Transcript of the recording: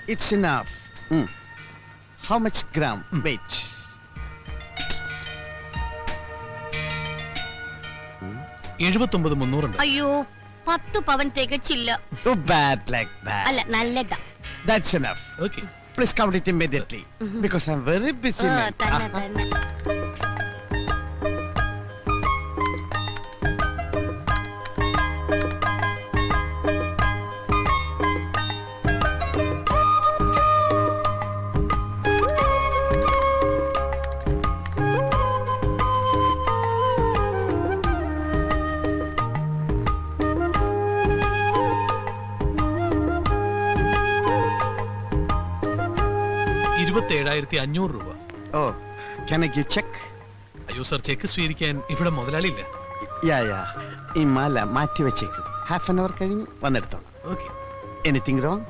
It's enough. How much gram? Wait. 79,300 ഉണ്ട്. അയ്യോ 10 പവൻ തികച്ചില്ല. Too bad like that. അല്ല നല്ലതാ. That's enough. Okay. Please count it immediately. Because I'm very busy, man. തന്നെ. 27,500 രൂപ. Oh, can I give check? അയ്യോ sir, check സ്വീകരിക്കാൻ ഇവിടെ മുതലാളിയില്ല. Yeah. ഈ മാല മാറ്റി വെച്ചേക്കും. ഹാഫ് ആൻ അവർ കഴിഞ്ഞ് വന്നെടുത്തോളാം. ഓക്കെ. Anything wrong?